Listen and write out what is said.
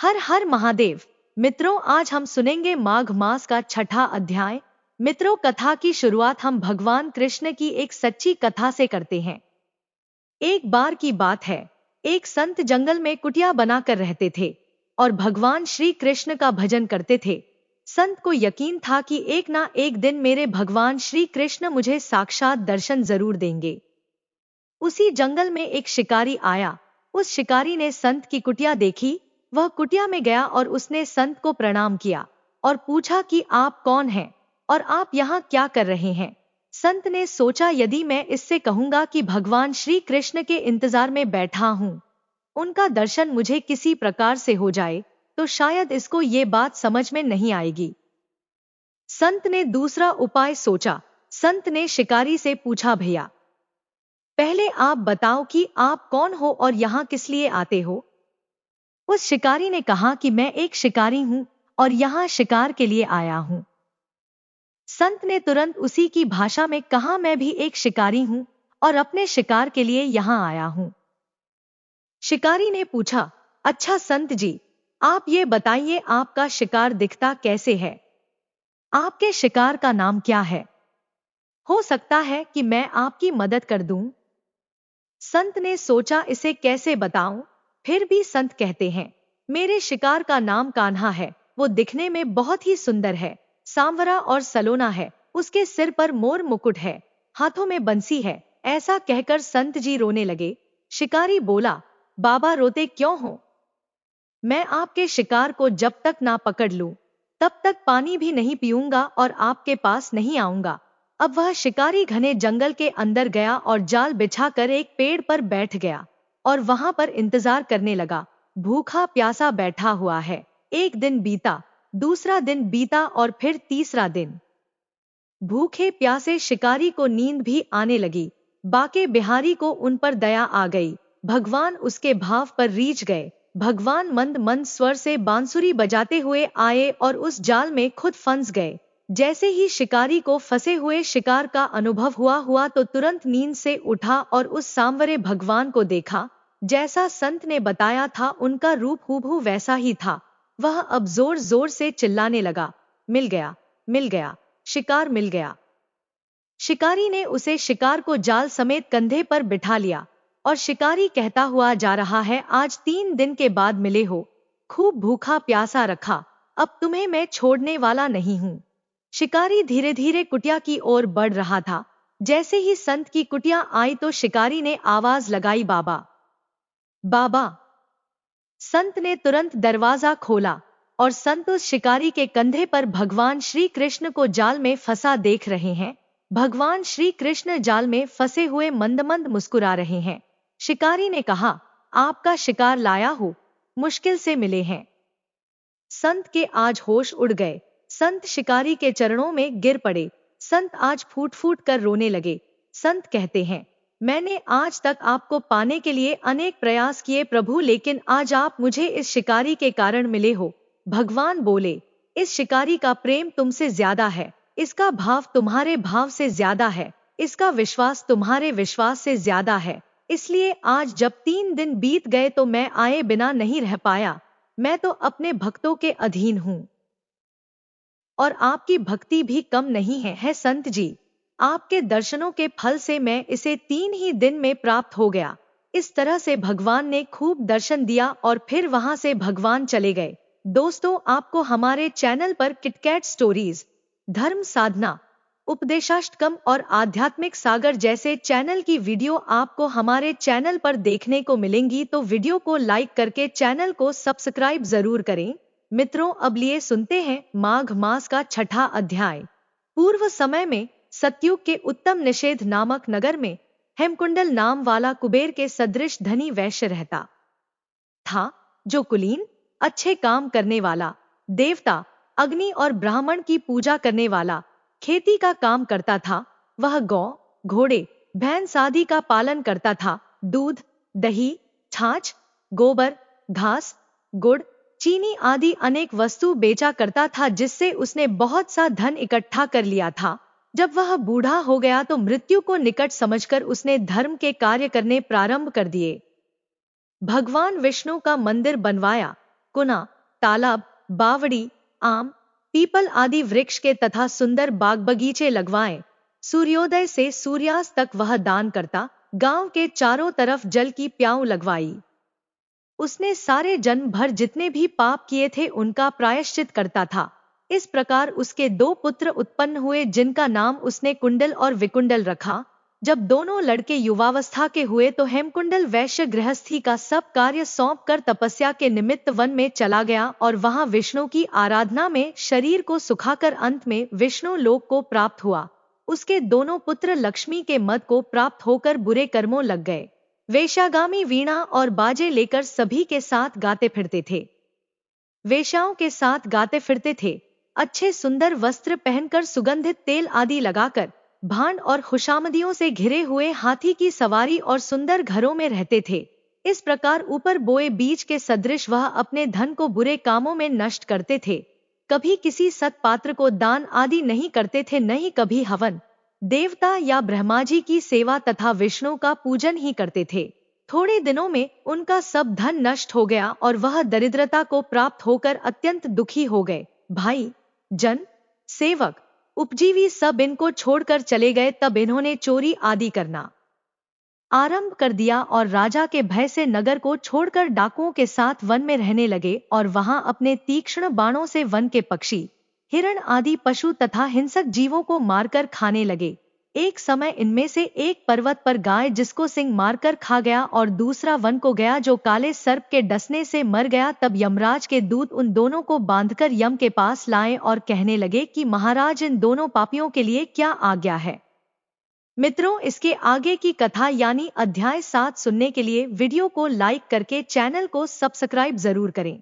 हर हर महादेव। मित्रों, आज हम सुनेंगे माघ मास का छठा अध्याय। मित्रों, कथा की शुरुआत हम भगवान कृष्ण की एक सच्ची कथा से करते हैं। एक बार की बात है, एक संत जंगल में कुटिया बनाकर रहते थे और भगवान श्री कृष्ण का भजन करते थे। संत को यकीन था कि एक ना एक दिन मेरे भगवान श्री कृष्ण मुझे साक्षात दर्शन जरूर देंगे। उसी जंगल में एक शिकारी आया। उस शिकारी ने संत की कुटिया देखी। वह कुटिया में गया और उसने संत को प्रणाम किया और पूछा कि आप कौन हैं और आप यहाँ क्या कर रहे हैं। संत ने सोचा, यदि मैं इससे कहूंगा कि भगवान श्री कृष्ण के इंतजार में बैठा हूँ, उनका दर्शन मुझे किसी प्रकार से हो जाए, तो शायद इसको ये बात समझ में नहीं आएगी। संत ने दूसरा उपाय सोचा। संत ने शिकारी से पूछा, भैया पहले आप बताओ कि आप कौन हो और यहाँ किस लिए आते हो। उस शिकारी ने कहा कि मैं एक शिकारी हूं और यहाँ शिकार के लिए आया हूं। संत ने तुरंत उसी की भाषा में कहा, मैं भी एक शिकारी हूं और अपने शिकार के लिए यहाँ आया हूं। शिकारी ने पूछा, अच्छा संत जी, आप ये बताइए आपका शिकार दिखता कैसे है? आपके शिकार का नाम क्या है? हो सकता है कि मैं आपकी मदद कर दूं। संत ने सोचा, इसे कैसे बताऊं? फिर भी संत कहते हैं, मेरे शिकार का नाम कान्हा है। वो दिखने में बहुत ही सुंदर है, सांवरा और सलोना है। उसके सिर पर मोर मुकुट है, हाथों में बंसी है। ऐसा कहकर संत जी रोने लगे। शिकारी बोला, बाबा रोते क्यों हो? मैं आपके शिकार को जब तक ना पकड़ लूं, तब तक पानी भी नहीं पीऊंगा और आपके पास नहीं आऊंगा। अब वह शिकारी घने जंगल के अंदर गया और जाल बिछाकर एक पेड़ पर बैठ गया और वहां पर इंतजार करने लगा। भूखा प्यासा बैठा हुआ है। एक दिन बीता, दूसरा दिन बीता और फिर तीसरा दिन। भूखे प्यासे शिकारी को नींद भी आने लगी। बाके बिहारी को उन पर दया आ गई। भगवान उसके भाव पर रीझ गए। भगवान मंद मंद स्वर से बांसुरी बजाते हुए आए और उस जाल में खुद फंस गए। जैसे ही शिकारी को फंसे हुए शिकार का अनुभव हुआ तो तुरंत नींद से उठा और उस सांवरे भगवान को देखा। जैसा संत ने बताया था, उनका रूप हूबहू वैसा ही था। वह अब जोर जोर से चिल्लाने लगा, मिल गया, मिल गया, शिकार मिल गया। शिकारी ने उसे शिकार को जाल समेत कंधे पर बिठा लिया और शिकारी कहता हुआ जा रहा है, आज 3 दिन के बाद मिले हो, खूब भूखा प्यासा रखा, अब तुम्हें मैं छोड़ने वाला नहीं हूं। शिकारी धीरे धीरे कुटिया की ओर बढ़ रहा था। जैसे ही संत की कुटिया आई तो शिकारी ने आवाज लगाई, बाबा, बाबा। संत ने तुरंत दरवाजा खोला और संत उस शिकारी के कंधे पर भगवान श्री कृष्ण को जाल में फंसा देख रहे हैं। भगवान श्री कृष्ण जाल में फंसे हुए मंद मंद मुस्कुरा रहे हैं। शिकारी ने कहा, आपका शिकार लाया हूं, मुश्किल से मिले हैं। संत के आज होश उड़ गए। संत शिकारी के चरणों में गिर पड़े। संत आज फूट फूट कर रोने लगे। संत कहते हैं, मैंने आज तक आपको पाने के लिए अनेक प्रयास किए प्रभु, लेकिन आज आप मुझे इस शिकारी के कारण मिले हो। भगवान बोले, इस शिकारी का प्रेम तुमसे ज्यादा है, इसका भाव तुम्हारे भाव से ज्यादा है, इसका विश्वास तुम्हारे विश्वास से ज्यादा है। इसलिए आज जब 3 दिन बीत गए तो मैं आए बिना नहीं रह पाया। मैं तो अपने भक्तों के अधीन हूं और आपकी भक्ति भी कम नहीं है संत जी। आपके दर्शनों के फल से मैं इसे 3 ही दिन में प्राप्त हो गया। इस तरह से भगवान ने खूब दर्शन दिया और फिर वहां से भगवान चले गए। दोस्तों, आपको हमारे चैनल पर किटकैट स्टोरीज, धर्म साधना, उपदेशाष्टकम और आध्यात्मिक सागर जैसे चैनल की वीडियो आपको हमारे चैनल पर देखने को मिलेंगी, तो वीडियो को लाइक करके चैनल को सब्सक्राइब जरूर करें। मित्रों, अब लिए सुनते हैं माघ मास का छठा अध्याय। पूर्व समय में सतयुग के उत्तम निषेध नामक नगर में हेमकुंडल नाम वाला कुबेर के सदृश धनी वैश्य रहता था, जो कुलीन, अच्छे काम करने वाला, देवता, अग्नि और ब्राह्मण की पूजा करने वाला, खेती का काम करता था। वह गौ, घोड़े, भैंस आदि का पालन करता था। दूध, दही, छाछ, गोबर, घास, गुड़, चीनी आदि अनेक वस्तु बेचा करता था, जिससे उसने बहुत सा धन इकट्ठा कर लिया था। जब वह बूढ़ा हो गया तो मृत्यु को निकट समझकर उसने धर्म के कार्य करने प्रारंभ कर दिए। भगवान विष्णु का मंदिर बनवाया, कुना, तालाब, बावड़ी, आम, पीपल आदि वृक्ष के तथा सुंदर बाग बगीचे लगवाए। सूर्योदय से सूर्यास्त तक वह दान करता, गांव के चारों तरफ जल की प्याऊ लगवाई। उसने सारे जन्म भर जितने भी पाप किए थे उनका प्रायश्चित करता था। इस प्रकार उसके 2 पुत्र उत्पन्न हुए जिनका नाम उसने कुंडल और विकुंडल रखा। जब दोनों लड़के युवावस्था के हुए तो हेमकुंडल वैश्य गृहस्थी का सब कार्य सौंप कर तपस्या के निमित्त वन में चला गया और वहां विष्णु की आराधना में शरीर को सुखाकर अंत में विष्णु लोक को प्राप्त हुआ। उसके दोनों पुत्र लक्ष्मी के मद को प्राप्त होकर बुरे कर्मों लग गए। वेश्यागामी वीणा और बाजे लेकर सभी के साथ गाते फिरते थे। वेश्याओं के साथ गाते फिरते थे। अच्छे सुंदर वस्त्र पहनकर सुगंधित तेल आदि लगाकर भांड और खुशामदियों से घिरे हुए हाथी की सवारी और सुंदर घरों में रहते थे। इस प्रकार ऊपर बोए बीज के सदृश वह अपने धन को बुरे कामों में नष्ट करते थे। कभी किसी सत्पात्र को दान आदि नहीं करते थे, न ही कभी हवन, देवता या ब्रह्मा जी की सेवा तथा विष्णु का पूजन ही करते थे। थोड़े दिनों में उनका सब धन नष्ट हो गया और वह दरिद्रता को प्राप्त होकर अत्यंत दुखी हो गए। भाई, जन, सेवक, उपजीवी सब इनको छोड़कर चले गए। तब इन्होंने चोरी आदि करना आरंभ कर दिया और राजा के भय से नगर को छोड़कर डाकुओं के साथ वन में रहने लगे और वहां अपने तीक्ष्ण बाणों से वन के पक्षी, हिरण आदि पशु तथा हिंसक जीवों को मारकर खाने लगे। एक समय इनमें से एक पर्वत पर गाय जिसको सिंह मारकर खा गया और दूसरा वन को गया जो काले सर्प के डसने से मर गया। तब यमराज के दूत उन दोनों को बांधकर यम के पास लाए और कहने लगे कि महाराज, इन दोनों पापियों के लिए क्या आज्ञा है। मित्रों, इसके आगे की कथा यानी अध्याय 7 सुनने के लिए वीडियो को लाइक करके चैनल को सब्सक्राइब जरूर करें।